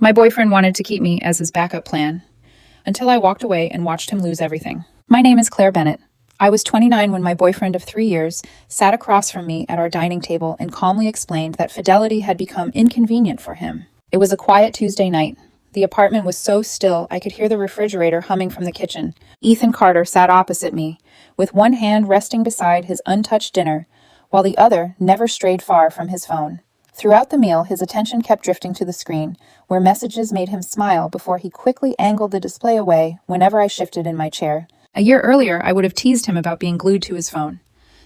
My boyfriend wanted to keep me as his backup plan, until I walked away and watched him lose everything. My name is Claire Bennett. I was 29 when my boyfriend of 3 years sat across from me at our dining table and calmly explained that fidelity had become inconvenient for him. It was a quiet Tuesday night. The apartment was so still I could hear the refrigerator humming from the kitchen. Ethan Carter sat opposite me, with one hand resting beside his untouched dinner, while the other never strayed far from his phone. Throughout the meal, his attention kept drifting to the screen, where messages made him smile before he quickly angled the display away whenever I shifted in my chair. A year earlier, I would have teased him about being glued to his phone.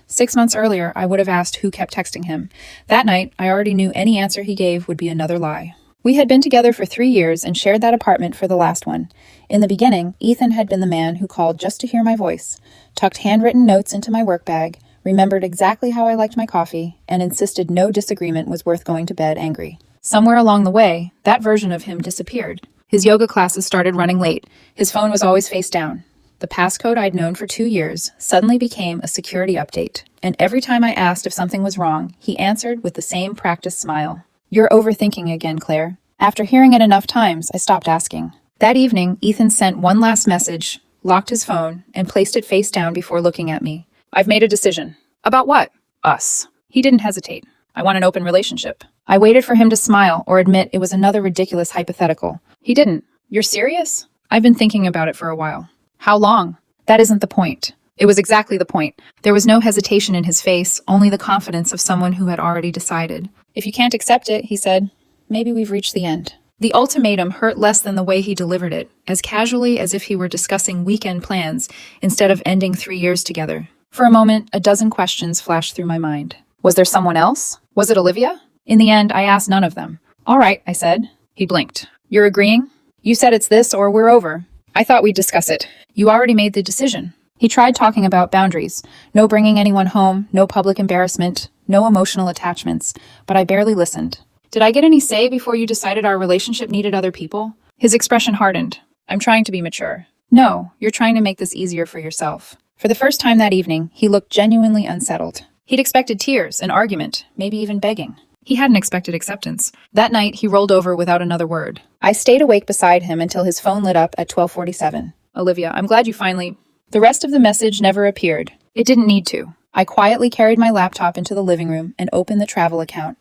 6 months earlier, I would have asked who kept texting him. That night, I already knew any answer he gave would be another lie. We had been together for 3 years and shared that apartment for the last one. In the beginning, Ethan had been the man who called just to hear my voice, tucked handwritten notes into my work bag, remembered exactly how I liked my coffee, and insisted no disagreement was worth going to bed angry. Somewhere along the way, that version of him disappeared. His yoga classes started running late. His phone was always face down. The passcode I'd known for 2 years suddenly became a security update, and every time I asked if something was wrong, he answered with the same practiced smile. "You're overthinking again, Claire." After hearing it enough times, I stopped asking. That evening, Ethan sent one last message, locked his phone, and placed it face down before looking at me. "I've made a decision." "About what?" "Us." He didn't hesitate. "I want an open relationship." I waited for him to smile or admit it was another ridiculous hypothetical. He didn't. "You're serious?" "I've been thinking about it for a while." "How long?" "That isn't the point." It was exactly the point. There was no hesitation in his face, only the confidence of someone who had already decided. "If you can't accept it," he said, "maybe we've reached the end." The ultimatum hurt less than the way he delivered it, as casually as if he were discussing weekend plans instead of ending 3 years together. For a moment, a dozen questions flashed through my mind. Was there someone else? Was it Olivia? In the end, I asked none of them. "All right," I said. He blinked. "You're agreeing? You said it's this or we're over." "I thought we'd discuss it." "You already made the decision." He tried talking about boundaries. No bringing anyone home, no public embarrassment, no emotional attachments, but I barely listened. "Did I get any say before you decided our relationship needed other people?" His expression hardened. "I'm trying to be mature." "No, you're trying to make this easier for yourself." For the first time that evening, he looked genuinely unsettled. He'd expected tears, an argument, maybe even begging. He hadn't expected acceptance. That night, he rolled over without another word. I stayed awake beside him until his phone lit up at 12:47. "Olivia, I'm glad you finally—" The rest of the message never appeared. It didn't need to. I quietly carried my laptop into the living room and opened the travel account,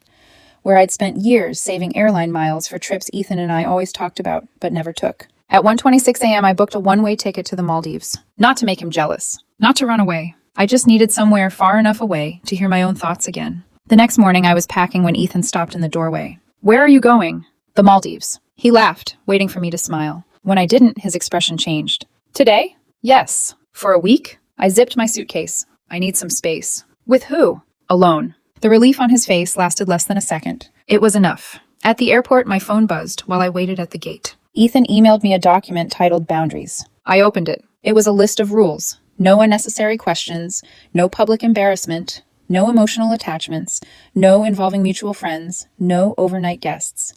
where I'd spent years saving airline miles for trips Ethan and I always talked about, but never took. At 1:26 a.m., I booked a one-way ticket to the Maldives. Not to make him jealous. Not to run away. I just needed somewhere far enough away to hear my own thoughts again. The next morning, I was packing when Ethan stopped in the doorway. "Where are you going?" "The Maldives." He laughed, waiting for me to smile. When I didn't, his expression changed. "Today?" "Yes." "For a week?" I zipped my suitcase. "I need some space." "With who?" "Alone." The relief on his face lasted less than a second. It was enough. At the airport, my phone buzzed while I waited at the gate. Ethan emailed me a document titled Boundaries. I opened it. It was a list of rules. No unnecessary questions, no public embarrassment, no emotional attachments, no involving mutual friends, no overnight guests.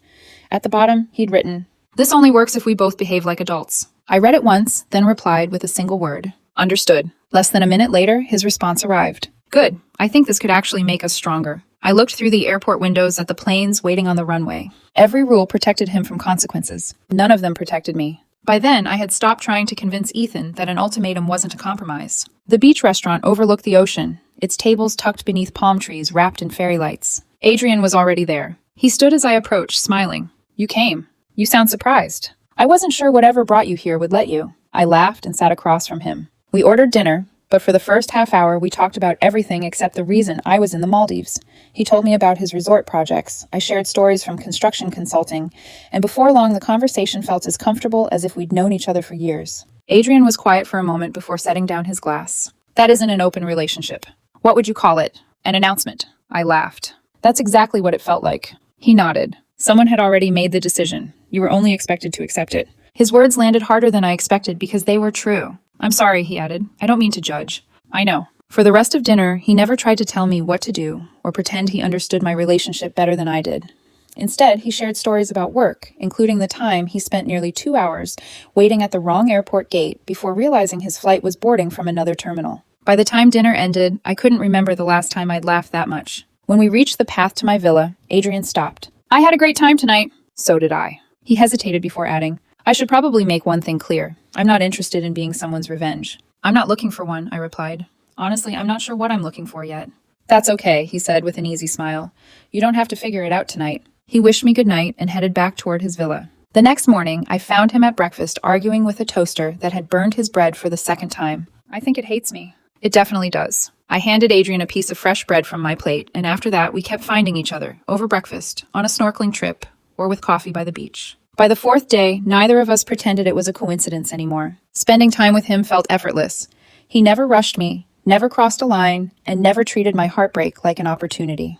At the bottom, he'd written, "This only works if we both behave like adults." I read it once, then replied with a single word. "Understood." Less than a minute later, his response arrived. "Good. I think this could actually make us stronger." I looked through the airport windows at the planes waiting on the runway. Every rule protected him from consequences. None of them protected me. By then, I had stopped trying to convince Ethan that an ultimatum wasn't a compromise. The beach restaurant overlooked the ocean, its tables tucked beneath palm trees wrapped in fairy lights. Adrian was already there. He stood as I approached, smiling. "You came. You sound surprised." "I wasn't sure whatever brought you here would let you." I laughed and sat across from him. We ordered dinner, but for the first half hour, we talked about everything except the reason I was in the Maldives. He told me about his resort projects. I shared stories from construction consulting, and before long, the conversation felt as comfortable as if we'd known each other for years. Adrian was quiet for a moment before setting down his glass. "That isn't an open relationship. What would you call it? An announcement." I laughed. "That's exactly what it felt like." He nodded. "Someone had already made the decision. You were only expected to accept it." His words landed harder than I expected because they were true. "I'm sorry," he added. "I don't mean to judge." "I know." For the rest of dinner, he never tried to tell me what to do or pretend he understood my relationship better than I did. Instead, he shared stories about work, including the time he spent nearly 2 hours waiting at the wrong airport gate before realizing his flight was boarding from another terminal. By the time dinner ended, I couldn't remember the last time I'd laughed that much. When we reached the path to my villa, Adrian stopped. "I had a great time tonight." "So did I." He hesitated before adding, I should probably make one thing clear. I'm not interested in being someone's revenge. I'm not looking for one, I replied. Honestly, I'm not sure what I'm looking for yet. That's okay, he said with an easy smile. You don't have to figure it out tonight. He wished me good night and headed back toward his villa. The next morning, I found him at breakfast arguing with a toaster that had burned his bread for the second time. I think it hates me. It definitely does. I handed Adrian a piece of fresh bread from my plate, and after that, we kept finding each other, over breakfast, on a snorkeling trip, or with coffee by the beach. By the fourth day, neither of us pretended it was a coincidence anymore. Spending time with him felt effortless. He never rushed me, never crossed a line, and never treated my heartbreak like an opportunity.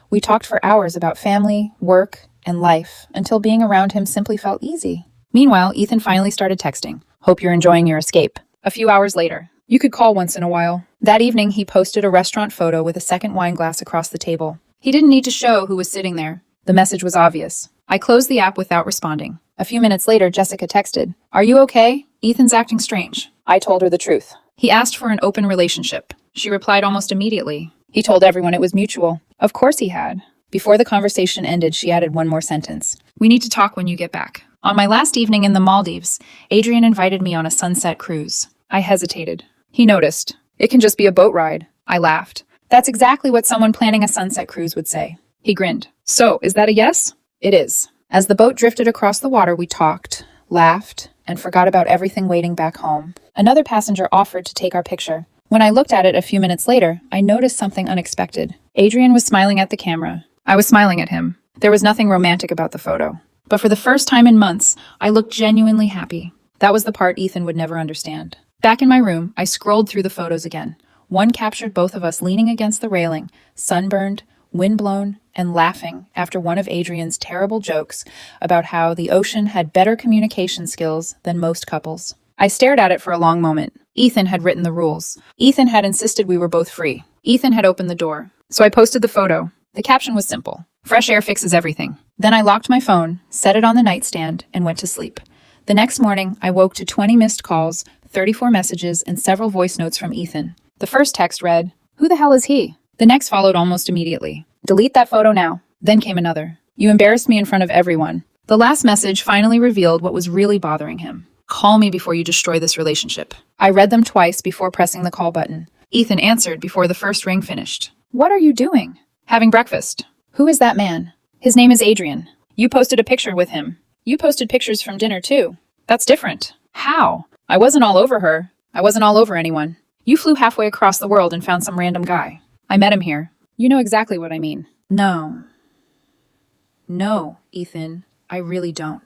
We talked for hours about family, work, and life, until being around him simply felt easy. Meanwhile, Ethan finally started texting. Hope you're enjoying your escape. A few hours later, you could call once in a while. That evening, he posted a restaurant photo with a second wine glass across the table. He didn't need to show who was sitting there. The message was obvious. I closed the app without responding. A few minutes later, Jessica texted, Are you okay? Ethan's acting strange. I told her the truth. He asked for an open relationship. She replied almost immediately. He told everyone it was mutual. Of course he had. Before the conversation ended, she added one more sentence. We need to talk when you get back. On my last evening in the Maldives, Adrian invited me on a sunset cruise. I hesitated. He noticed. It can just be a boat ride. I laughed. That's exactly what someone planning a sunset cruise would say. He grinned. So, is that a yes? It is. As the boat drifted across the water, we talked, laughed, and forgot about everything waiting back home. Another passenger offered to take our picture. When I looked at it a few minutes later, I noticed something unexpected. Adrian was smiling at the camera. I was smiling at him. There was nothing romantic about the photo. But for the first time in months, I looked genuinely happy. That was the part Ethan would never understand. Back in my room, I scrolled through the photos again. One captured both of us leaning against the railing, sunburned, windblown, and laughing after one of Adrian's terrible jokes about how the ocean had better communication skills than most couples. I stared at it for a long moment. Ethan had written the rules. Ethan had insisted we were both free. Ethan had opened the door. So I posted the photo. The caption was simple. Fresh air fixes everything. Then I locked my phone, set it on the nightstand, and went to sleep. The next morning, I woke to 20 missed calls, 34 messages, and several voice notes from Ethan. The first text read, Who the hell is he? The next followed almost immediately. Delete that photo now. Then came another. You embarrassed me in front of everyone. The last message finally revealed what was really bothering him. Call me before you destroy this relationship. I read them twice before pressing the call button. Ethan answered before the first ring finished. What are you doing? Having breakfast. Who is that man? His name is Adrian. You posted a picture with him. You posted pictures from dinner too. That's different. How? I wasn't all over her. I wasn't all over anyone. You flew halfway across the world and found some random guy. I met him here. You know exactly what I mean. No, Ethan, I really don't.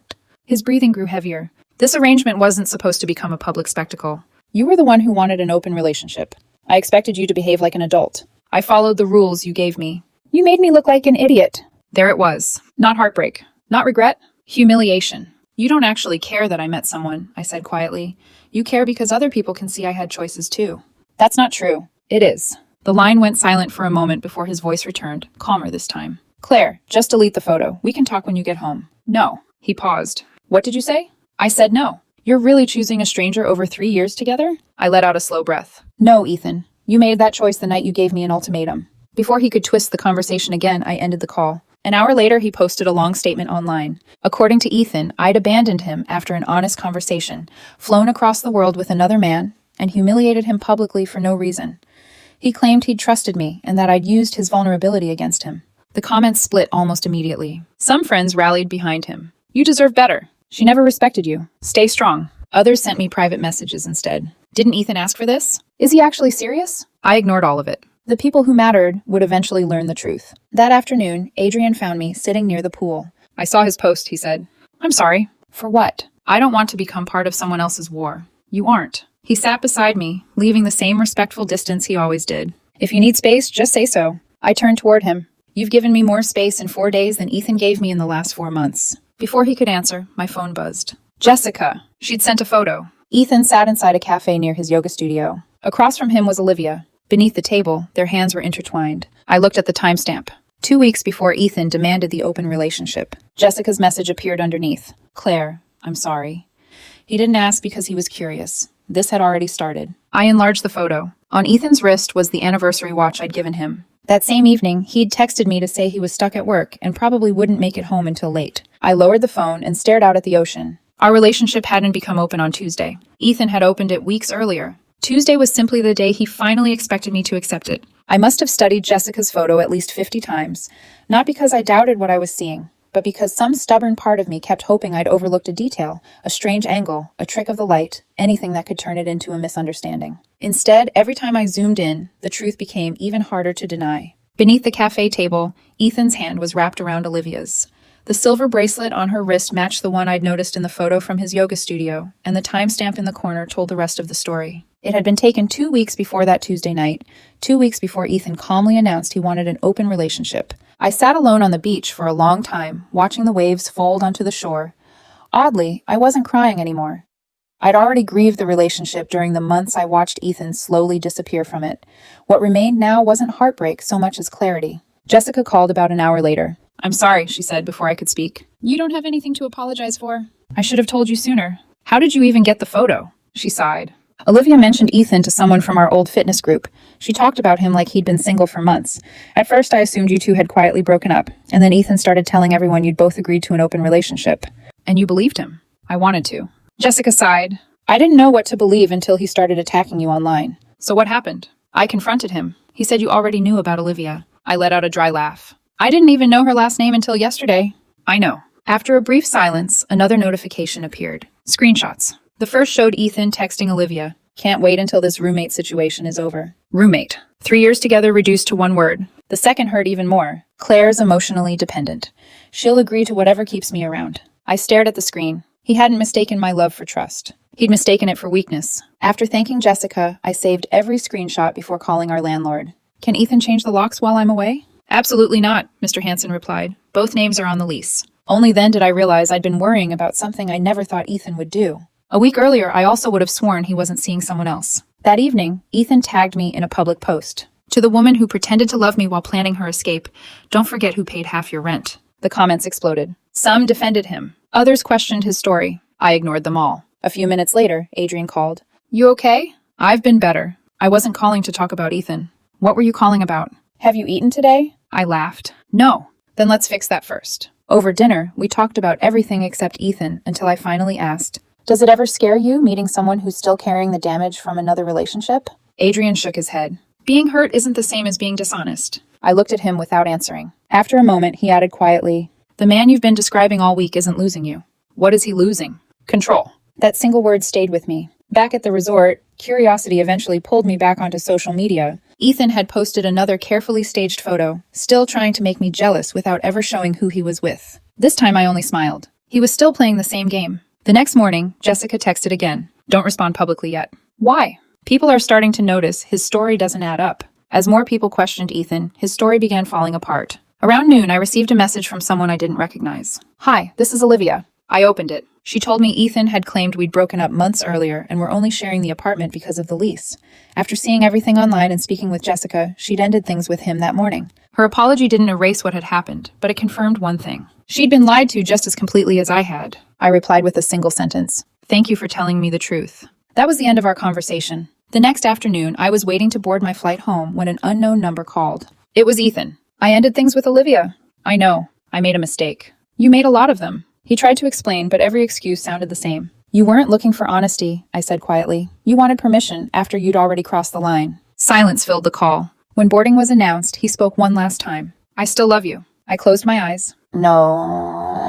His breathing grew heavier. This arrangement wasn't supposed to become a public spectacle. You were the one who wanted an open relationship. I expected you to behave like an adult. I followed the rules you gave me. You made me look like an idiot. There it was. Not heartbreak. Not regret. Humiliation. You don't actually care that I met someone, I said quietly. You care because other people can see I had choices too. That's not true. It is. The line went silent for a moment before his voice returned, calmer this time. Claire, just delete the photo. We can talk when you get home. No. He paused. What did you say? I said no. You're really choosing a stranger over 3 years together? I let out a slow breath. No, Ethan. You made that choice the night you gave me an ultimatum. Before he could twist the conversation again, I ended the call. An hour later, he posted a long statement online. According to Ethan, I'd abandoned him after an honest conversation, flown across the world with another man, and humiliated him publicly for no reason. He claimed he'd trusted me and that I'd used his vulnerability against him. The comments split almost immediately. Some friends rallied behind him. You deserve better. She never respected you. Stay strong. Others sent me private messages instead. Didn't Ethan ask for this? Is he actually serious? I ignored all of it. The people who mattered would eventually learn the truth. That afternoon, Adrian found me sitting near the pool. I saw his post, he said. I'm sorry. For what? I don't want to become part of someone else's war. You aren't. He sat beside me, leaving the same respectful distance he always did. If you need space, just say so. I turned toward him. You've given me more space in 4 days than Ethan gave me in the last 4 months. Before he could answer, my phone buzzed. Jessica. She'd sent a photo. Ethan sat inside a cafe near his yoga studio. Across from him was Olivia. Beneath the table, their hands were intertwined. I looked at the timestamp. 2 weeks before Ethan demanded the open relationship. Jessica's message appeared underneath. Claire, I'm sorry. He didn't ask because he was curious. This had already started. I enlarged the photo. On Ethan's wrist was the anniversary watch I'd given him. That same evening, he'd texted me to say he was stuck at work and probably wouldn't make it home until late. I lowered the phone and stared out at the ocean. Our relationship hadn't become open on Tuesday. Ethan had opened it weeks earlier. Tuesday was simply the day he finally expected me to accept it. I must have studied Jessica's photo at least 50 times, not because I doubted what I was seeing, but because some stubborn part of me kept hoping I'd overlooked a detail, a strange angle, a trick of the light, anything that could turn it into a misunderstanding. Instead, every time I zoomed in, the truth became even harder to deny. Beneath the cafe table, Ethan's hand was wrapped around Olivia's. The silver bracelet on her wrist matched the one I'd noticed in the photo from his yoga studio, and the timestamp in the corner told the rest of the story. It had been taken 2 weeks before that Tuesday night, 2 weeks before Ethan calmly announced he wanted an open relationship. I sat alone on the beach for a long time, watching the waves fold onto the shore. Oddly, I wasn't crying anymore. I'd already grieved the relationship during the months I watched Ethan slowly disappear from it. What remained now wasn't heartbreak so much as clarity. Jessica called about an hour later. "I'm sorry," she said before I could speak. "You don't have anything to apologize for. I should have told you sooner. How did you even get the photo?" She sighed. Olivia mentioned Ethan to someone from our old fitness group. She talked about him like he'd been single for months. At first, I assumed you two had quietly broken up, and then Ethan started telling everyone you'd both agreed to an open relationship. And you believed him. I wanted to. Jessica sighed. I didn't know what to believe until he started attacking you online. So what happened? I confronted him. He said you already knew about Olivia. I let out a dry laugh. I didn't even know her last name until yesterday. I know. After a brief silence, another notification appeared. Screenshots. The first showed Ethan texting Olivia. "Can't wait until this roommate situation is over." Roommate. 3 years together reduced to one word. The second hurt even more. Claire's emotionally dependent. She'll agree to whatever keeps me around. I stared at the screen. He hadn't mistaken my love for trust. He'd mistaken it for weakness. After thanking Jessica, I saved every screenshot before calling our landlord. "Can Ethan change the locks while I'm away?" "Absolutely not," Mr. Hansen replied. "Both names are on the lease." Only then did I realize I'd been worrying about something I never thought Ethan would do. A week earlier, I also would have sworn he wasn't seeing someone else. That evening, Ethan tagged me in a public post. "To the woman who pretended to love me while planning her escape, don't forget who paid half your rent." The comments exploded. Some defended him. Others questioned his story. I ignored them all. A few minutes later, Adrian called. "You okay?" "I've been better. I wasn't calling to talk about Ethan." "What were you calling about?" "Have you eaten today?" I laughed. "No." "Then let's fix that first." Over dinner, we talked about everything except Ethan until I finally asked, "Does it ever scare you meeting someone who's still carrying the damage from another relationship?" Adrian shook his head. "Being hurt isn't the same as being dishonest." I looked at him without answering. After a moment, he added quietly, "The man you've been describing all week isn't losing you." "What is he losing?" "Control." That single word stayed with me. Back at the resort, curiosity eventually pulled me back onto social media. Ethan had posted another carefully staged photo, still trying to make me jealous without ever showing who he was with. This time I only smiled. He was still playing the same game. The next morning, Jessica texted again. "Don't respond publicly yet." "Why?" "People are starting to notice his story doesn't add up." As more people questioned Ethan, his story began falling apart. Around noon, I received a message from someone I didn't recognize. "Hi, this is Olivia." I opened it. She told me Ethan had claimed we'd broken up months earlier and were only sharing the apartment because of the lease. After seeing everything online and speaking with Jessica, she'd ended things with him that morning. Her apology didn't erase what had happened, but it confirmed one thing. She'd been lied to just as completely as I had. I replied with a single sentence. "Thank you for telling me the truth." That was the end of our conversation. The next afternoon, I was waiting to board my flight home when an unknown number called. It was Ethan. "I ended things with Olivia." "I know. I made a mistake." "You made a lot of them." He tried to explain, but every excuse sounded the same. "You weren't looking for honesty," I said quietly. "You wanted permission after you'd already crossed the line." Silence filled the call. When boarding was announced, he spoke one last time. "I still love you." I closed my eyes. No,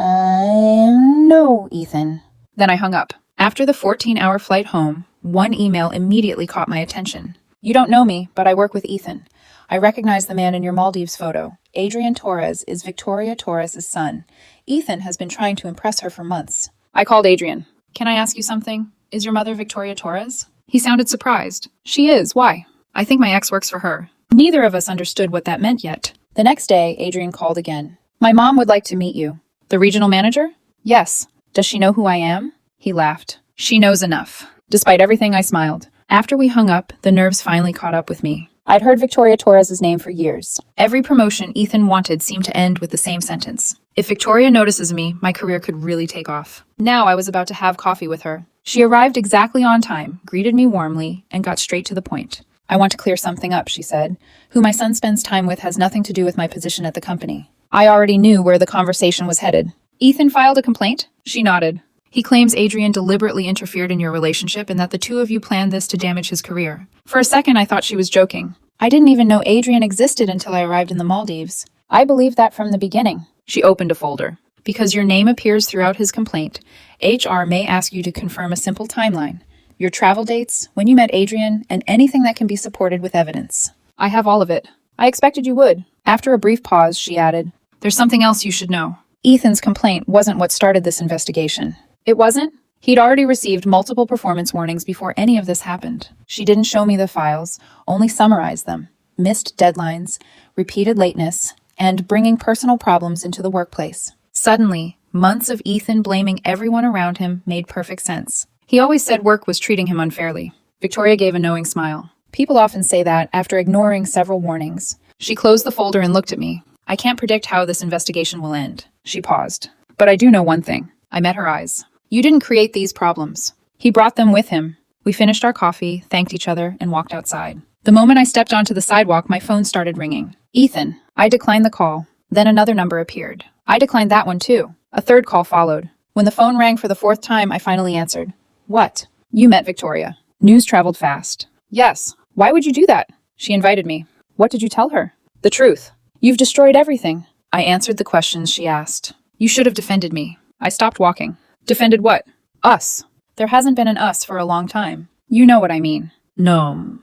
Ethan." Then I hung up. After the 14-hour flight home, one email immediately caught my attention. "You don't know me, but I work with Ethan. I recognize the man in your Maldives photo. Adrian Torres is Victoria Torres' son. Ethan has been trying to impress her for months." I called Adrian. "Can I ask you something? Is your mother Victoria Torres?" He sounded surprised. "She is. Why?" "I think my ex works for her." Neither of us understood what that meant yet. The next day, Adrian called again. "My mom would like to meet you." "The regional manager?" "Yes." "Does she know who I am?" He laughed. "She knows enough." Despite everything, I smiled. After we hung up, the nerves finally caught up with me. I'd heard Victoria Torres' name for years. Every promotion Ethan wanted seemed to end with the same sentence. If Victoria notices me, my career could really take off. Now I was about to have coffee with her. She arrived exactly on time, greeted me warmly, and got straight to the point. I want to clear something up, she said. Who my son spends time with has nothing to do with my position at the company. I already knew where the conversation was headed. Ethan filed a complaint? She nodded. He claims Adrian deliberately interfered in your relationship and that the two of you planned this to damage his career. For a second, I thought she was joking. I didn't even know Adrian existed until I arrived in the Maldives. I believed that from the beginning. She opened a folder. Because your name appears throughout his complaint, HR may ask you to confirm a simple timeline. Your travel dates, when you met Adrian, and anything that can be supported with evidence. I have all of it. I expected you would. After a brief pause, she added, There's something else you should know. Ethan's complaint wasn't what started this investigation. It wasn't? He'd already received multiple performance warnings before any of this happened. She didn't show me the files, only summarized them. Missed deadlines, repeated lateness, and bringing personal problems into the workplace. Suddenly, months of Ethan blaming everyone around him made perfect sense. He always said work was treating him unfairly. Victoria gave a knowing smile. People often say that after ignoring several warnings. She closed the folder and looked at me. I can't predict how this investigation will end. She paused. But I do know one thing. I met her eyes. You didn't create these problems. He brought them with him. We finished our coffee, thanked each other, and walked outside. The moment I stepped onto the sidewalk, my phone started ringing. Ethan. I declined the call. Then another number appeared. I declined that one too. A third call followed. When the phone rang for the fourth time, I finally answered. What? You met Victoria. News traveled fast. Yes. Why would you do that? She invited me. What did you tell her? The truth. You've destroyed everything. I answered the questions she asked. You should have defended me. I stopped walking. Defended what? Us. There hasn't been an us for a long time. You know what I mean. No.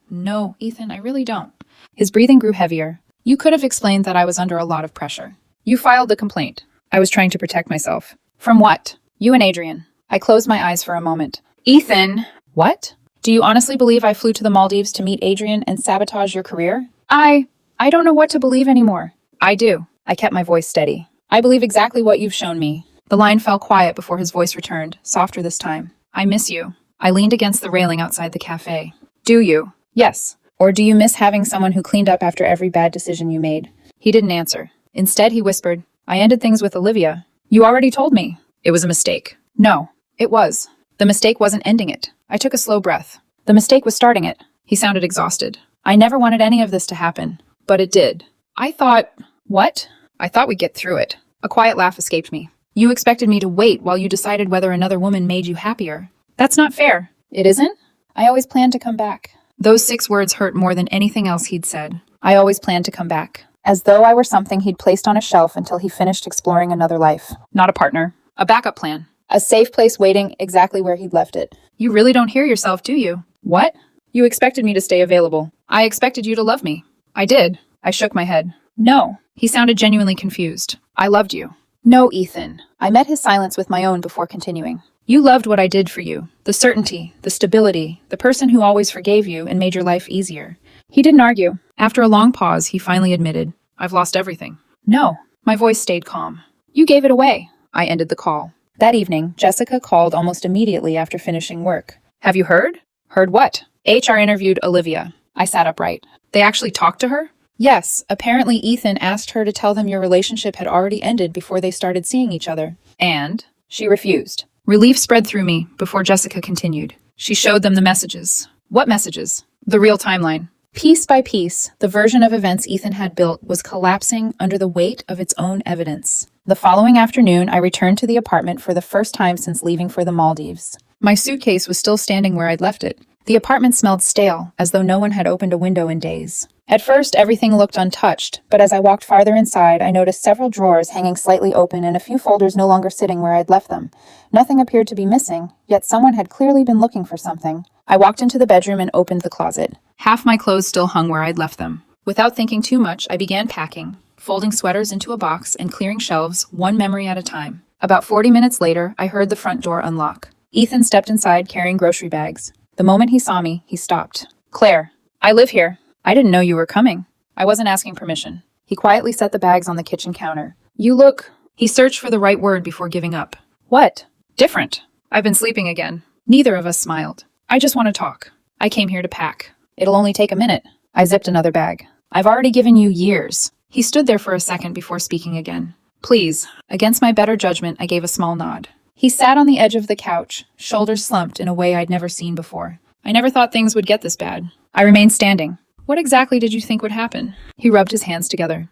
No, Ethan, I really don't. His breathing grew heavier. You could have explained that I was under a lot of pressure. You filed the complaint. I was trying to protect myself. From what? You and Adrian. I closed my eyes for a moment. Ethan! What? Do you honestly believe I flew to the Maldives to meet Adrian and sabotage your career? I don't know what to believe anymore. I do. I kept my voice steady. I believe exactly what you've shown me. The line fell quiet before his voice returned, softer this time. I miss you. I leaned against the railing outside the cafe. Do you? Yes. Or do you miss having someone who cleaned up after every bad decision you made? He didn't answer. Instead, he whispered, I ended things with Olivia. You already told me. It was a mistake. No, it was. The mistake wasn't ending it. I took a slow breath. The mistake was starting it. He sounded exhausted. I never wanted any of this to happen. But it did. I thought... What? I thought we'd get through it. A quiet laugh escaped me. You expected me to wait while you decided whether another woman made you happier. That's not fair. It isn't? I always planned to come back. Those 6 words hurt more than anything else he'd said. I always planned to come back. As though I were something he'd placed on a shelf until he finished exploring another life. Not a partner. A backup plan. A safe place waiting exactly where he'd left it. You really don't hear yourself, do you? What? You expected me to stay available. I expected you to love me. I did. I shook my head. No. He sounded genuinely confused. I loved you. No, Ethan. I met his silence with my own before continuing. You loved what I did for you. The certainty, the stability, the person who always forgave you and made your life easier. He didn't argue. After a long pause, he finally admitted, I've lost everything. No. My voice stayed calm. You gave it away. I ended the call. That evening, Jessica called almost immediately after finishing work. Have you heard? Heard what? HR interviewed Olivia. I sat upright. They actually talked to her? Yes, apparently Ethan asked her to tell them your relationship had already ended before they started seeing each other. And? She refused. Relief spread through me before Jessica continued. She showed them the messages. What messages? The real timeline. Piece by piece, the version of events Ethan had built was collapsing under the weight of its own evidence. The following afternoon, I returned to the apartment for the first time since leaving for the Maldives. My suitcase was still standing where I'd left it. The apartment smelled stale, as though no one had opened a window in days. At first, everything looked untouched, but as I walked farther inside, I noticed several drawers hanging slightly open and a few folders no longer sitting where I'd left them. Nothing appeared to be missing, yet someone had clearly been looking for something. I walked into the bedroom and opened the closet. Half my clothes still hung where I'd left them. Without thinking too much, I began packing, folding sweaters into a box and clearing shelves, one memory at a time. About 40 minutes later, I heard the front door unlock. Ethan stepped inside carrying grocery bags. The moment he saw me, he stopped. Claire, I live here. I didn't know you were coming. I wasn't asking permission. He quietly set the bags on the kitchen counter. You look... He searched for the right word before giving up. What? Different. I've been sleeping again. Neither of us smiled. I just want to talk. I came here to pack. It'll only take a minute. I zipped another bag. I've already given you years. He stood there for a second before speaking again. Please. Against my better judgment, I gave a small nod. He sat on the edge of the couch, shoulders slumped in a way I'd never seen before. I never thought things would get this bad. I remained standing. What exactly did you think would happen? He rubbed his hands together.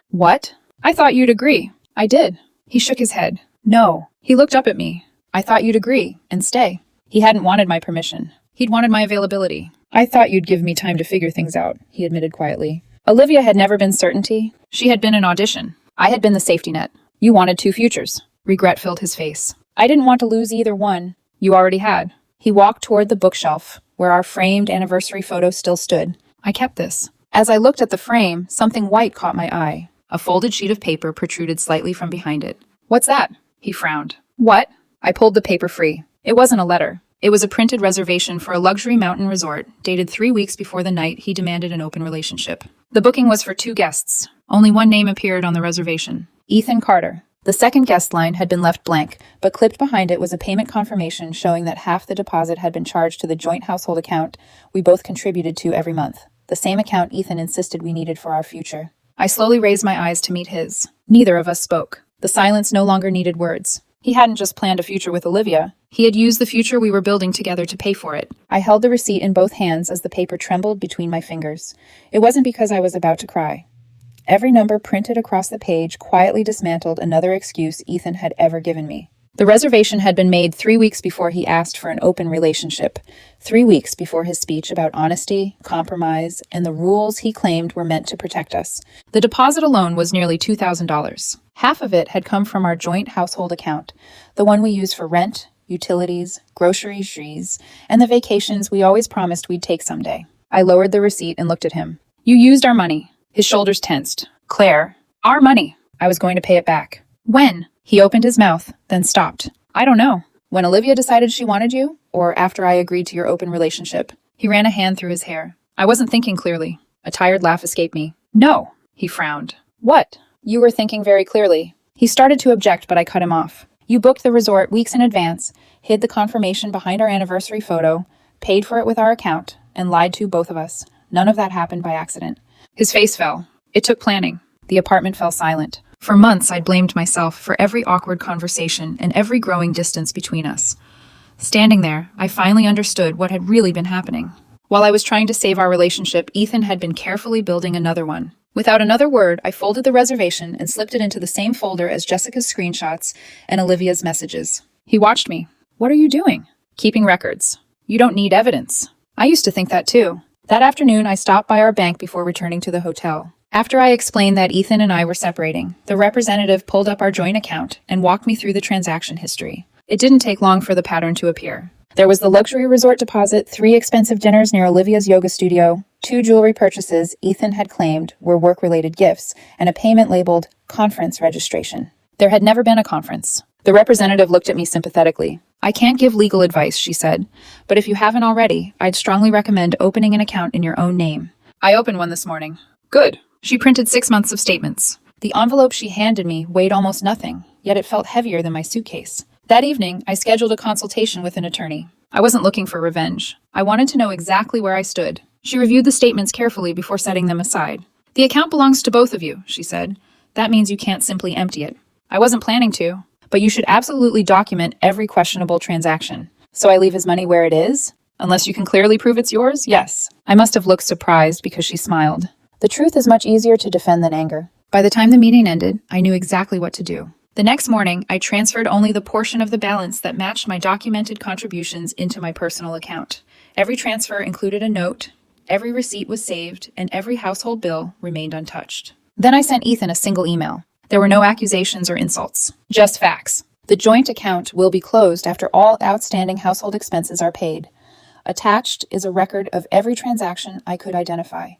What? I thought you'd agree. I did. He shook his head. No. He looked up at me. I thought you'd agree and stay. He hadn't wanted my permission. He'd wanted my availability. I thought you'd give me time to figure things out, he admitted quietly. Olivia had never been certainty. She had been an audition. I had been the safety net. You wanted two futures. Regret filled his face. I didn't want to lose either one. You already had. He walked toward the bookshelf, where our framed anniversary photo still stood. I kept this. As I looked at the frame, something white caught my eye. A folded sheet of paper protruded slightly from behind it. What's that? He frowned. What? I pulled the paper free. It wasn't a letter. It was a printed reservation for a luxury mountain resort, dated 3 weeks before the night he demanded an open relationship. The booking was for 2 guests. Only one name appeared on the reservation. Ethan Carter. The second guest line had been left blank, but clipped behind it was a payment confirmation showing that half the deposit had been charged to the joint household account we both contributed to every month. The same account Ethan insisted we needed for our future. I slowly raised my eyes to meet his. Neither of us spoke. The silence no longer needed words. He hadn't just planned a future with Olivia. He had used the future we were building together to pay for it. I held the receipt in both hands as the paper trembled between my fingers. It wasn't because I was about to cry. Every number printed across the page quietly dismantled another excuse Ethan had ever given me. The reservation had been made 3 weeks before he asked for an open relationship, 3 weeks before his speech about honesty, compromise, and the rules he claimed were meant to protect us. The deposit alone was nearly $2,000. Half of it had come from our joint household account, the one we use for rent, utilities, groceries, and the vacations we always promised we'd take someday. I lowered the receipt and looked at him. You used our money. His shoulders tensed. Claire, our money. I was going to pay it back. When? He opened his mouth, then stopped. I don't know. When Olivia decided she wanted you, or after I agreed to your open relationship. He ran a hand through his hair. I wasn't thinking clearly. A tired laugh escaped me. No, he frowned. What? You were thinking very clearly. He started to object, but I cut him off. You booked the resort weeks in advance, hid the confirmation behind our anniversary photo, paid for it with our account, and lied to both of us. None of that happened by accident. His face fell. It took planning. The apartment fell silent. For months, I'd blamed myself for every awkward conversation and every growing distance between us. Standing there, I finally understood what had really been happening. While I was trying to save our relationship, Ethan had been carefully building another one. Without another word, I folded the reservation and slipped it into the same folder as Jessica's screenshots and Olivia's messages. He watched me. What are you doing? Keeping records. You don't need evidence. I used to think that too. That afternoon, I stopped by our bank before returning to the hotel. After I explained that Ethan and I were separating, the representative pulled up our joint account and walked me through the transaction history. It didn't take long for the pattern to appear. There was the luxury resort deposit, 3 expensive dinners near Olivia's yoga studio, 2 jewelry purchases Ethan had claimed were work-related gifts, and a payment labeled conference registration. There had never been a conference. The representative looked at me sympathetically. I can't give legal advice, she said, but if you haven't already, I'd strongly recommend opening an account in your own name. I opened one this morning. Good. She printed 6 months of statements. The envelope she handed me weighed almost nothing, yet it felt heavier than my suitcase. That evening, I scheduled a consultation with an attorney. I wasn't looking for revenge. I wanted to know exactly where I stood. She reviewed the statements carefully before setting them aside. The account belongs to both of you, she said. That means you can't simply empty it. I wasn't planning to, but you should absolutely document every questionable transaction. So I leave his money where it is? Unless you can clearly prove it's yours? Yes. I must have looked surprised because she smiled. The truth is much easier to defend than anger. By the time the meeting ended, I knew exactly what to do. The next morning, I transferred only the portion of the balance that matched my documented contributions into my personal account. Every transfer included a note, every receipt was saved, and every household bill remained untouched. Then I sent Ethan a single email. There were no accusations or insults, just facts. The joint account will be closed after all outstanding household expenses are paid. Attached is a record of every transaction I could identify.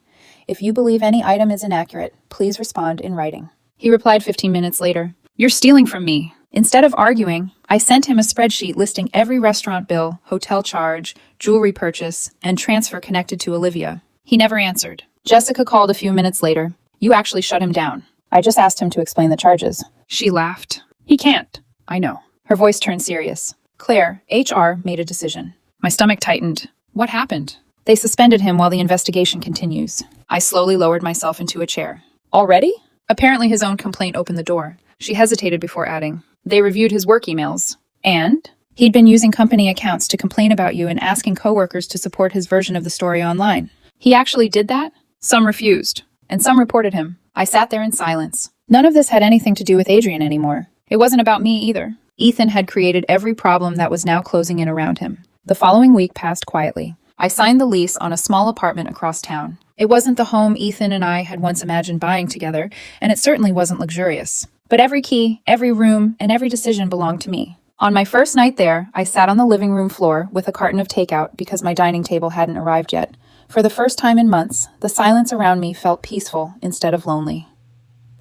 If you believe any item is inaccurate, please respond in writing. He replied 15 minutes later. You're stealing from me. Instead of arguing, I sent him a spreadsheet listing every restaurant bill, hotel charge, jewelry purchase, and transfer connected to Olivia. He never answered. Jessica called a few minutes later. You actually shut him down. I just asked him to explain the charges. She laughed. He can't. I know. Her voice turned serious. Claire, HR made a decision. My stomach tightened. What happened? They suspended him while the investigation continues. I slowly lowered myself into a chair. Already? Apparently his own complaint opened the door. She hesitated before adding. They reviewed his work emails. And? He'd been using company accounts to complain about you and asking coworkers to support his version of the story online. He actually did that? Some refused, and some reported him. I sat there in silence. None of this had anything to do with Adrian anymore. It wasn't about me either. Ethan had created every problem that was now closing in around him. The following week passed quietly. I signed the lease on a small apartment across town. It wasn't the home Ethan and I had once imagined buying together, and it certainly wasn't luxurious. But every key, every room, and every decision belonged to me. On my first night there, I sat on the living room floor with a carton of takeout because my dining table hadn't arrived yet. For the first time in months, the silence around me felt peaceful instead of lonely.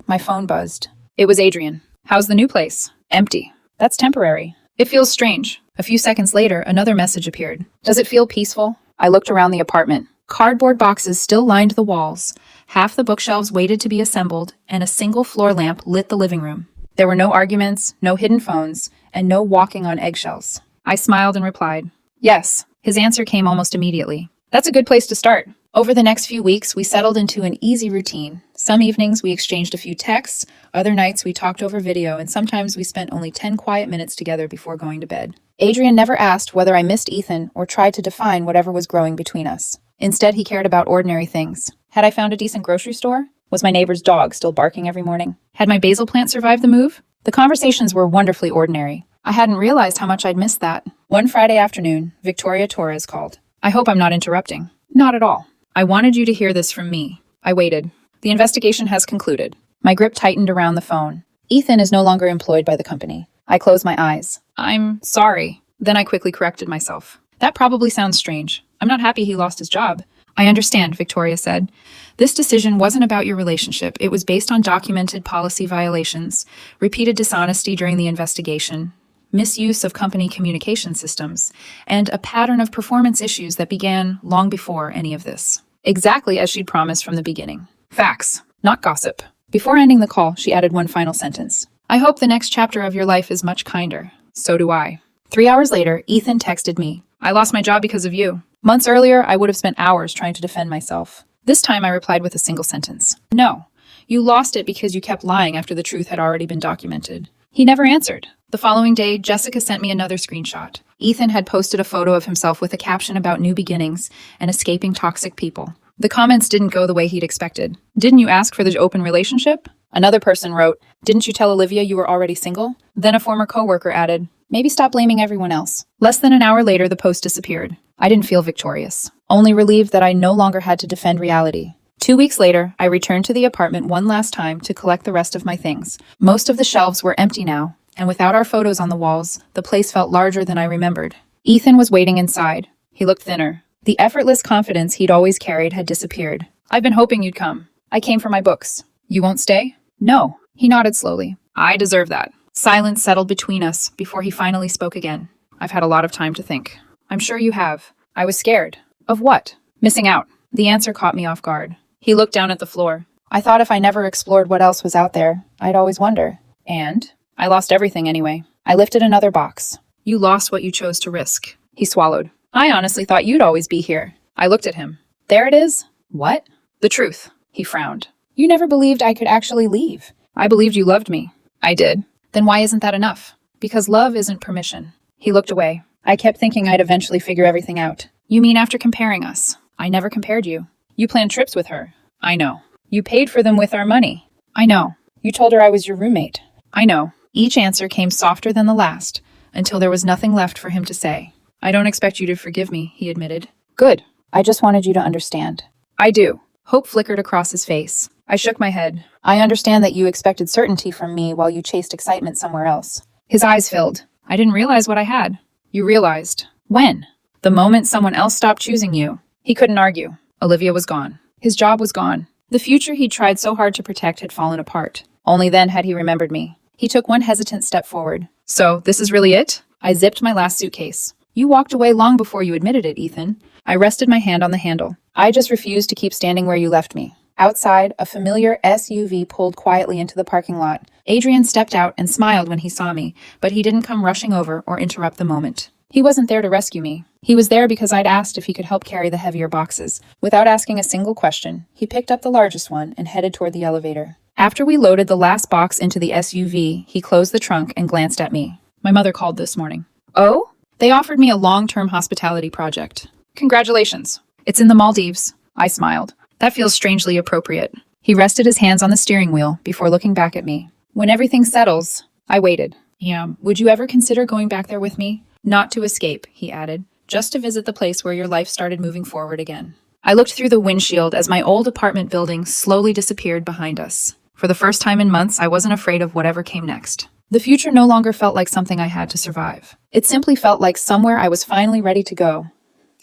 My phone buzzed. It was Adrian. How's the new place? Empty. That's temporary. It feels strange. A few seconds later, another message appeared. Does it feel peaceful? I looked around the apartment. Cardboard boxes still lined the walls. Half the bookshelves waited to be assembled, and a single floor lamp lit the living room. There were no arguments, no hidden phones, and no walking on eggshells. I smiled and replied, yes. His answer came almost immediately. That's a good place to start. Over the next few weeks, we settled into an easy routine. Some evenings we exchanged a few texts, other nights we talked over video, and sometimes we spent only 10 quiet minutes together before going to bed. Adrian never asked whether I missed Ethan or tried to define whatever was growing between us. Instead, he cared about ordinary things. Had I found a decent grocery store? Was my neighbor's dog still barking every morning? Had my basil plant survived the move? The conversations were wonderfully ordinary. I hadn't realized how much I'd missed that. One Friday afternoon, Victoria Torres called. I hope I'm not interrupting. Not at all. I wanted you to hear this from me. I waited. The investigation has concluded. My grip tightened around the phone. Ethan is no longer employed by the company. I closed my eyes. I'm sorry. Then I quickly corrected myself. That probably sounds strange. I'm not happy he lost his job. I understand, Victoria said. This decision wasn't about your relationship. It was based on documented policy violations, repeated dishonesty during the investigation, misuse of company communication systems, and a pattern of performance issues that began long before any of this. Exactly as she'd promised from the beginning. Facts, not gossip. Before ending the call, she added one final sentence. I hope the next chapter of your life is much kinder. So do I. 3 hours later, Ethan texted me. I lost my job because of you. Months earlier, I would have spent hours trying to defend myself. This time I replied with a single sentence. No, you lost it because you kept lying after the truth had already been documented. He never answered. The following day, Jessica sent me another screenshot. Ethan had posted a photo of himself with a caption about new beginnings and escaping toxic people. The comments didn't go the way he'd expected. Didn't you ask for the open relationship? Another person wrote, didn't you tell Olivia you were already single? Then a former coworker added, maybe stop blaming everyone else. Less than an hour later, the post disappeared. I didn't feel victorious, only relieved that I no longer had to defend reality. 2 weeks later, I returned to the apartment one last time to collect the rest of my things. Most of the shelves were empty now, and without our photos on the walls, the place felt larger than I remembered. Ethan was waiting inside. He looked thinner. The effortless confidence he'd always carried had disappeared. I've been hoping you'd come. I came for my books. You won't stay? No. He nodded slowly. I deserve that. Silence settled between us before he finally spoke again. I've had a lot of time to think. I'm sure you have. I was scared. Of what? Missing out. The answer caught me off guard. He looked down at the floor. I thought if I never explored what else was out there, I'd always wonder. And? I lost everything anyway. I lifted another box. You lost what you chose to risk. He swallowed. I honestly thought you'd always be here. I looked at him. There it is. What? The truth. He frowned. You never believed I could actually leave. I believed you loved me. I did. Then why isn't that enough? Because love isn't permission. He looked away. I kept thinking I'd eventually figure everything out. You mean after comparing us? I never compared you. You planned trips with her. I know. You paid for them with our money. I know. You told her I was your roommate. I know. Each answer came softer than the last, until there was nothing left for him to say. I don't expect you to forgive me, he admitted. Good. I just wanted you to understand. I do. Hope flickered across his face. I shook my head. I understand that you expected certainty from me while you chased excitement somewhere else. His eyes filled. I didn't realize what I had. You realized. When? The moment someone else stopped choosing you. He couldn't argue. Olivia was gone. His job was gone. The future he'd tried so hard to protect had fallen apart. Only then had he remembered me. He took one hesitant step forward. So, this is really it? I zipped my last suitcase. You walked away long before you admitted it, Ethan. I rested my hand on the handle. I just refused to keep standing where you left me. Outside, a familiar SUV pulled quietly into the parking lot. Adrian stepped out and smiled when he saw me, but he didn't come rushing over or interrupt the moment. He wasn't there to rescue me. He was there because I'd asked if he could help carry the heavier boxes. Without asking a single question, he picked up the largest one and headed toward the elevator. After we loaded the last box into the SUV, he closed the trunk and glanced at me. My mother called this morning. Oh? They offered me a long-term hospitality project. Congratulations. It's in the Maldives. I smiled. That feels strangely appropriate. He rested his hands on the steering wheel before looking back at me. When everything settles, I waited. Yeah, would you ever consider going back there with me? Not to escape, he added, just to visit the place where your life started moving forward again. I looked through the windshield as my old apartment building slowly disappeared behind us. For the first time in months, I wasn't afraid of whatever came next. The future no longer felt like something I had to survive. It simply felt like somewhere I was finally ready to go.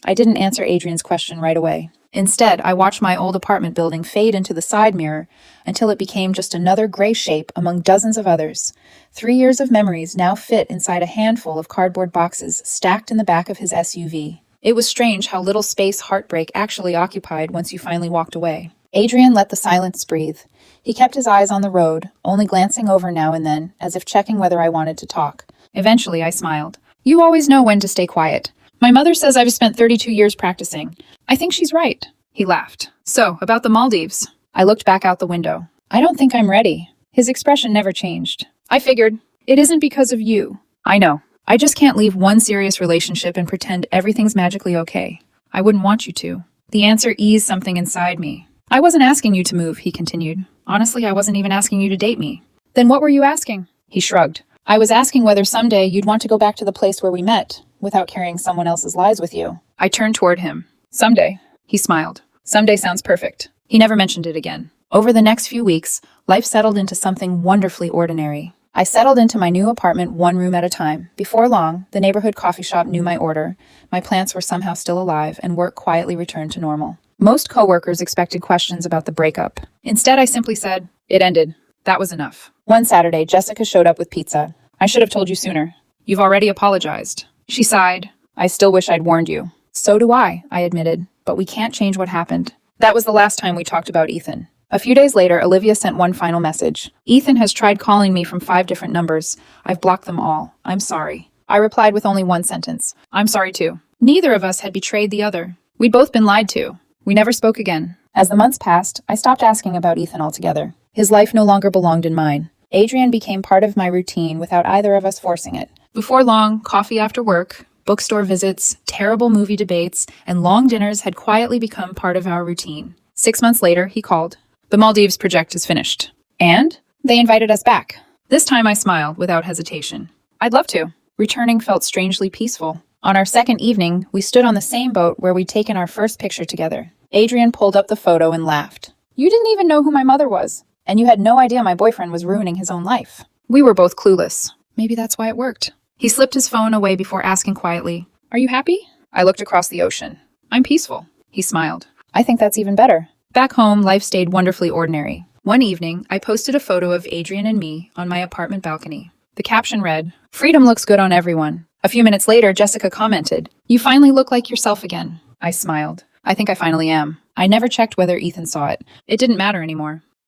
I didn't answer Adrian's question right away. Instead, I watched my old apartment building fade into the side mirror until it became just another gray shape among dozens of others. 3 years of memories now fit inside a handful of cardboard boxes stacked in the back of his SUV. It was strange how little space heartbreak actually occupied once you finally walked away. Adrian let the silence breathe. He kept his eyes on the road, only glancing over now and then, as if checking whether I wanted to talk. Eventually, I smiled. You always know when to stay quiet. My mother says I've spent 32 years practicing. I think she's right. He laughed. So, about the Maldives. I looked back out the window. I don't think I'm ready. His expression never changed. I figured, it isn't because of you. I know. I just can't leave one serious relationship and pretend everything's magically okay. I wouldn't want you to. The answer eased something inside me. I wasn't asking you to move, he continued. Honestly, I wasn't even asking you to date me. Then what were you asking? He shrugged. I was asking whether someday you'd want to go back to the place where we met, without carrying someone else's lies with you. I turned toward him. Someday. He smiled. Someday sounds perfect. He never mentioned it again. Over the next few weeks, life settled into something wonderfully ordinary. I settled into my new apartment one room at a time. Before long, the neighborhood coffee shop knew my order. My plants were somehow still alive, and work quietly returned to normal. Most coworkers expected questions about the breakup. Instead, I simply said, it ended. That was enough. One Saturday, Jessica showed up with pizza. I should have told you sooner. You've already apologized. She sighed. I still wish I'd warned you. So do I admitted. But we can't change what happened. That was the last time we talked about Ethan. A few days later, Olivia sent one final message. Ethan has tried calling me from 5 different numbers. I've blocked them all. I'm sorry. I replied with only one sentence. I'm sorry too. Neither of us had betrayed the other. We'd both been lied to. We never spoke again. As the months passed, I stopped asking about Ethan altogether. His life no longer belonged in mine. Adrian became part of my routine without either of us forcing it. Before long, coffee after work, bookstore visits, terrible movie debates, and long dinners had quietly become part of our routine. 6 months later, he called. The Maldives project is finished. And they invited us back. This time I smiled without hesitation. I'd love to. Returning felt strangely peaceful. On our second evening, we stood on the same boat where we'd taken our first picture together. Adrian pulled up the photo and laughed. You didn't even know who my mother was, and you had no idea my boyfriend was ruining his own life. We were both clueless. Maybe that's why it worked. He slipped his phone away before asking quietly, Are you happy? I looked across the ocean. I'm peaceful. He smiled. I think that's even better. Back home, life stayed wonderfully ordinary. One evening, I posted a photo of Adrian and me on my apartment balcony. The caption read, Freedom looks good on everyone. A few minutes later, Jessica commented, You finally look like yourself again. I smiled. I think I finally am. I never checked whether Ethan saw it. It didn't matter anymore.